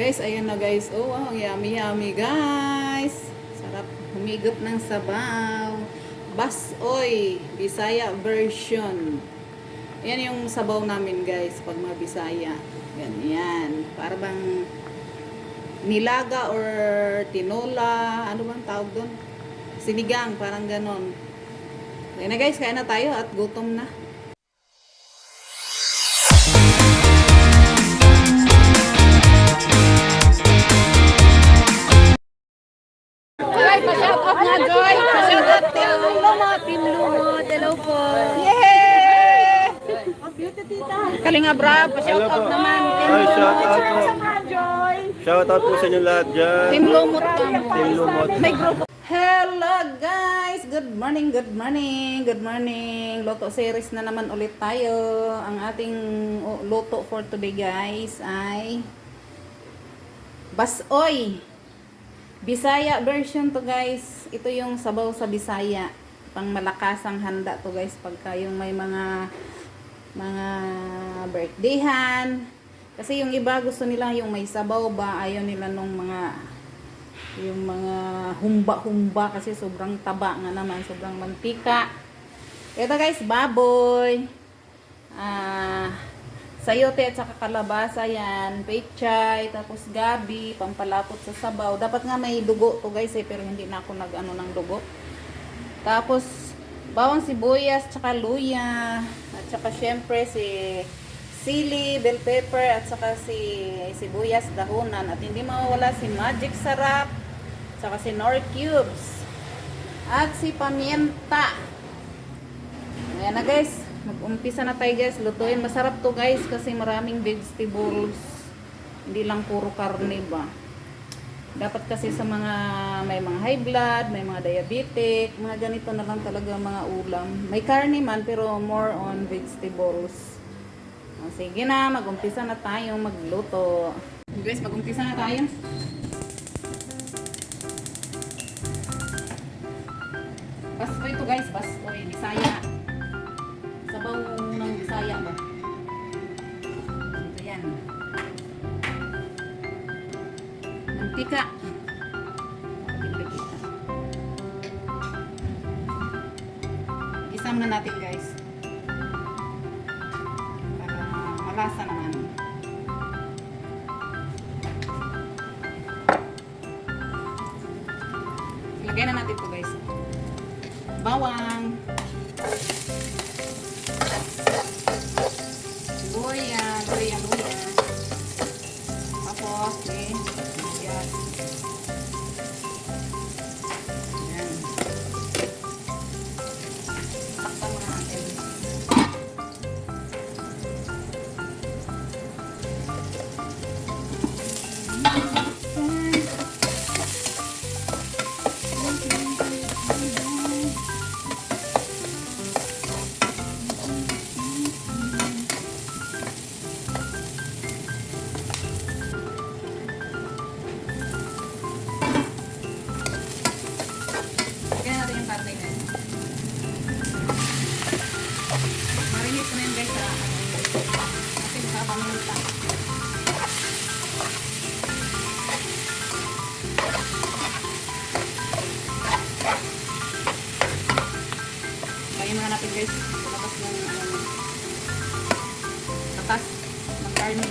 Guys, ayan na guys. Oh, wow, yummy yummy guys. Sarap humigop ng sabaw. Basoy, Bisaya version. Ayan yung sabaw namin guys pag mga Bisaya. Ganyan. Para bang nilaga or tinola. Ano bang tawag doon? Sinigang, parang ganon. Ayan na guys, kaya na tayo at gutom na. Pa-shoutout nga, Joy! Pa-shoutout Team Lumot! Team Lumot! Hello po! Yay! Kalinga Brab! Pa-shoutout naman! Ay, shoutout po. Shoutout po sa inyo lahat dyan. Team Lumot! Team Lumot. May grupo! Hello guys! Good morning, good morning, good morning. Loto series na naman ulit tayo. Ang ating loto for today guys ay Basoy. Bisaya version to guys. Ito yung sabaw sa Bisaya. Pang malakasang handa to guys pagka yung may mga birthdayhan. Kasi yung iba gusto nila yung may sabaw ba, ayaw nila nung yung mga humba-humba kasi sobrang taba nga naman, sobrang mantika. Ito guys, baboy. Sayote at saka kalabasa yan, pechay, tapos gabi, pampalapot sa sabaw. Dapat nga may dugo to guys pero hindi na ako nag-ano ng dugo. Tapos bawang sibuyas, tsaka luya, at saka syempre si sili, bell pepper, at saka si sibuyas dahunan. At hindi mawawala si magic sarap, tsaka si nor cubes, at si pamienta. Ayan na guys. Mag-umpisa na tayo guys, lutuin. Masarap to guys kasi maraming vegetables. Hindi lang puro karne ba. Dapat kasi sa mga may mga high blood, may mga diabetic, mga ganito na lang talaga mga ulam. May karne man pero more on vegetables. Sige na, mag-umpisa na tayo magluto. Guys, mag-umpisa na tayo. Basoy to guys, basoy, Bisaya. Sabaw ng Bisaya ba? Ayan. Mantika. Isam na natin guys. Para malasa naman. Ilagay na natin ito guys. Bawang. Luya. Tapos, yes. Ayan. Takpan muna natin. Lagyan natin yung karne guys. Marinis na yun guys sa ating papamunta. Lagyan na natin guys. Labas ng tatas ng karne.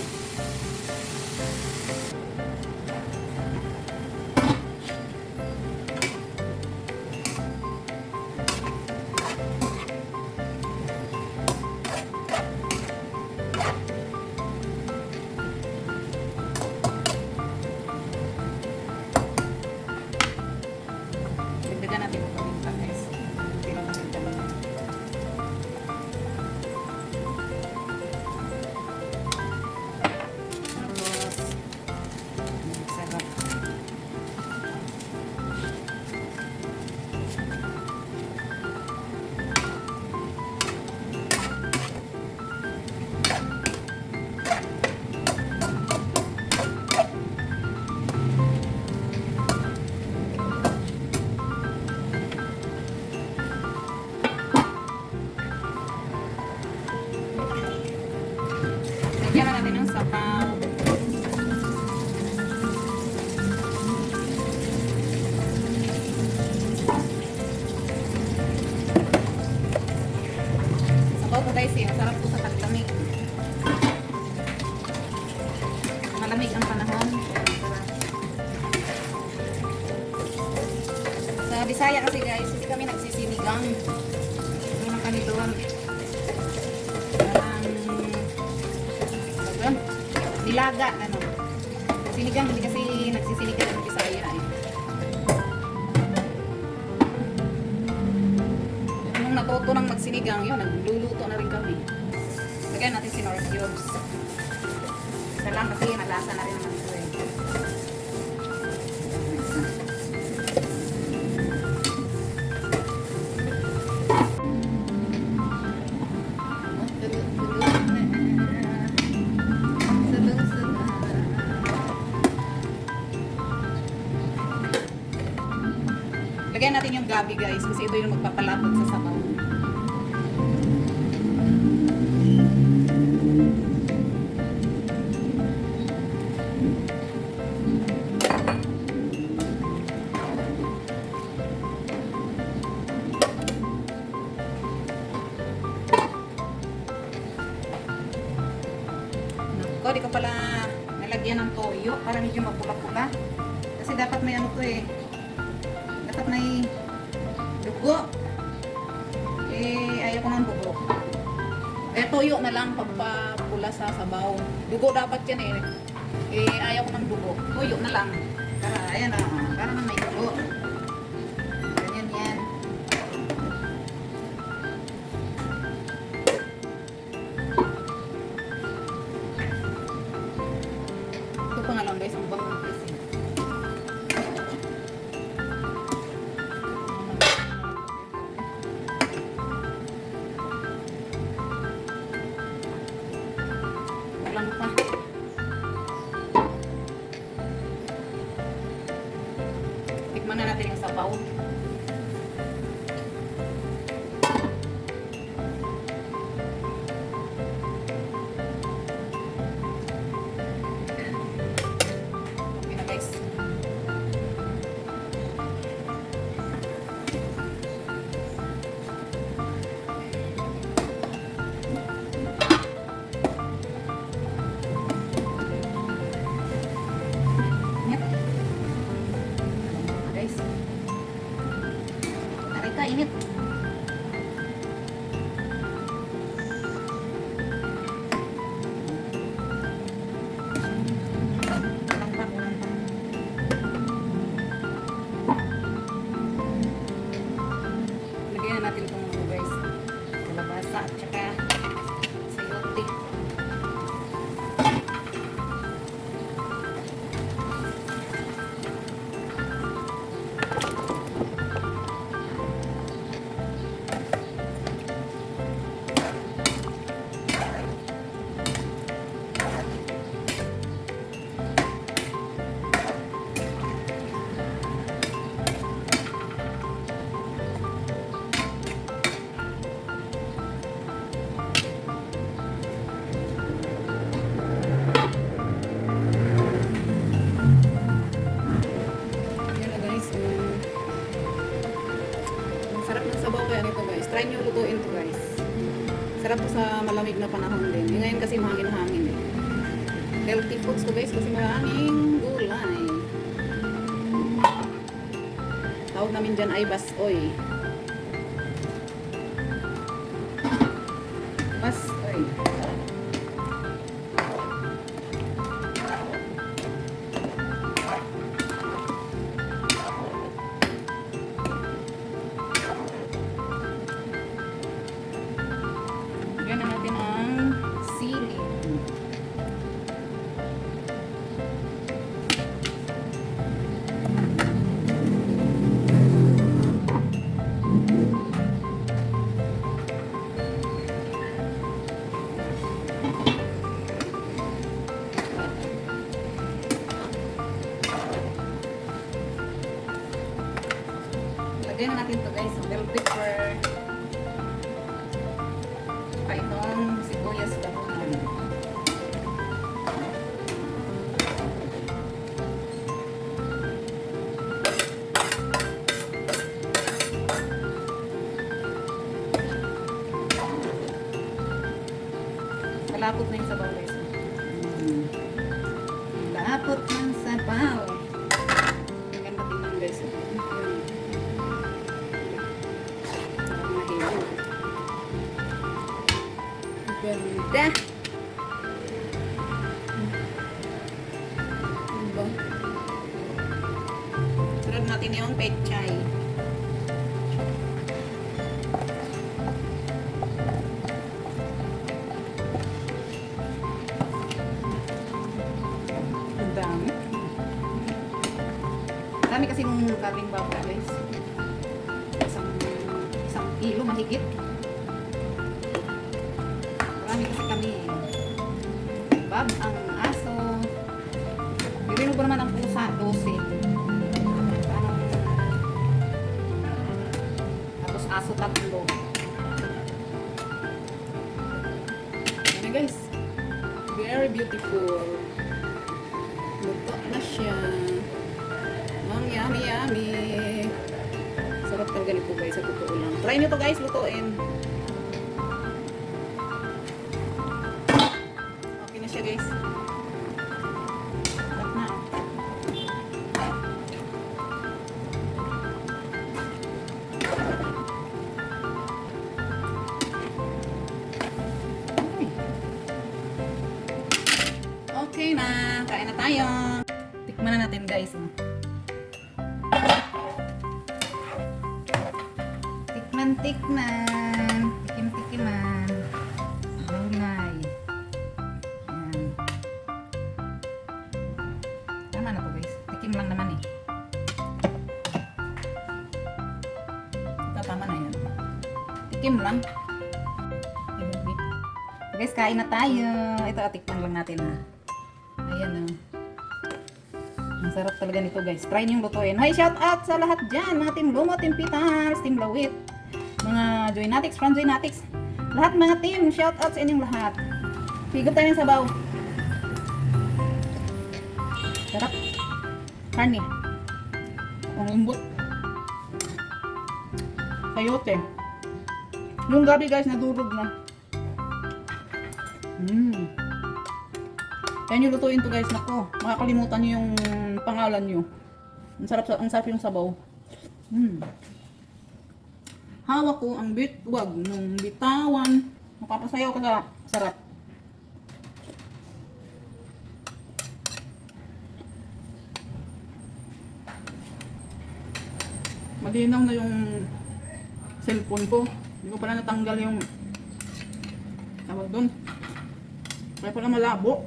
Dagdagan natin yung paminta guys. Hindi lang paminta lang. malamig ang panahon. Sa Bisaya kasi guys, hindi kami nagsisinigang. Ano kami doon? Nilaga, ano. Sinigang, hindi kasi nagsisinigang ng Bisaya eh. Nung natuto ng magsinigang, yun, nagluluto na rin kami. Lagyan natin si North Cubes. Isa lang kasi nalasa na rin naman ito eh. Lagyan natin yung gabi guys kasi ito yung magpapalapot sa sabaw. Nako, di ko pala nalagyan ng toyo para medyo mapula-pula. Kasi dapat may ano to eh. Dapat may dugo. Eh, ayaw ko ng dugo. Eh, toyo na lang pagpapula sa sabaw. Dugo dapat yan eh. Eh, ayaw ko ng dugo. Toyo na lang. Para, ayan ah. Para na may dugo. Ganyan yan. Ito pa nga lang guys, ang bangong kasi. Lang pa. Tikman na natin yung sabaw. Okay na guys. Init. Guys. Aray ka, init. Kulang pa, kulang pa. Lagyan na natin itong ano guys. Kalabasa at saka sayote. Yan na guys. Ang sarap ng sabaw kaya nito guys. Try nyo lutuin to guys. Sarap to sa malamig na panahon din. Yung ngayon kasi mahangin-hangin eh. Healthy foods to guys kasi maraming gulay. Tawag namin dyan ay basoy. Basoy. Lagyan na natin ang sili. Lagyan na natin to guys, ang bell pepper. Pa itong sibuyas dapunan. Kalapot na yung sabaw guys. Pampalapot ng sabaw. Ang ganda tingnan guys. Mahilo. Ganda. Diba? Sunod natin yung pechay. Ang dami. Dami kasi yung karning baka guys. Isang kilo mahigit. Marami kasi kami. Bab ang aso. Bibili ko naman ang pusa, 12. Tapos aso 3. Yan guys. Very beautiful. Luto na siya. Ang yummy yummy. Sarap talaga nito guys, sa totoo lang. Try nyo to guys, lutuin. Okay na siya guys. Sarap na. Okay na, kain na tayo. Tikman na natin guys. Tikman. Tikim-tikiman. Gulay. Ayan. Tama na po guys. Tikim lang naman eh. Tama na yan. Tikim lang. Guys, kain na tayo. Ito, tikman lang natin ha. Ayan o. Ang sarap talaga nito guys. Try nyo lutuin. Hi, shout out sa lahat dyan. Mga Team Lumot, Team Pitals, Team Lawit. Mga Joynatics, from Joynatics. Lahat mga team, shout out sa inyong lahat. Higop tayo ng sabaw. Sarap. Honey. Ang lambot. Sayote. Yung gabi guys, nadurog na. Kaya nyo lutuin to guys, nako. Makakalimutan nyo yung pangalan nyo. Ang sarap yung sabaw. Hawak ko ang wag mong bitawan. Mapapasayaw ka sa sarap. Malinaw na yung cellphone ko. Hindi ko pala natanggal yung tawag doon. Kaya pala malabo.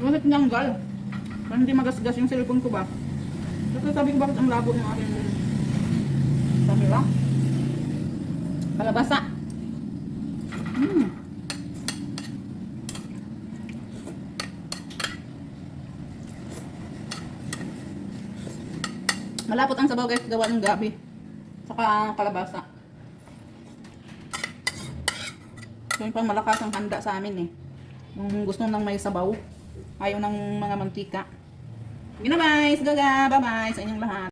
Bakit tinanggal? Para hindi magasgas yung cellphone ko ba? Kasi sabi ko bakit ang labo ng aking camera? Kalabasa. Malapot ang sabaw guys, gawa ng gabi. Saka kalabasa. So yung pang malakas ang handa sa amin eh. Yung gusto nang may sabaw. Ayaw ng mga mantika. Yun na guys, gaga, bye bye sa inyong lahat.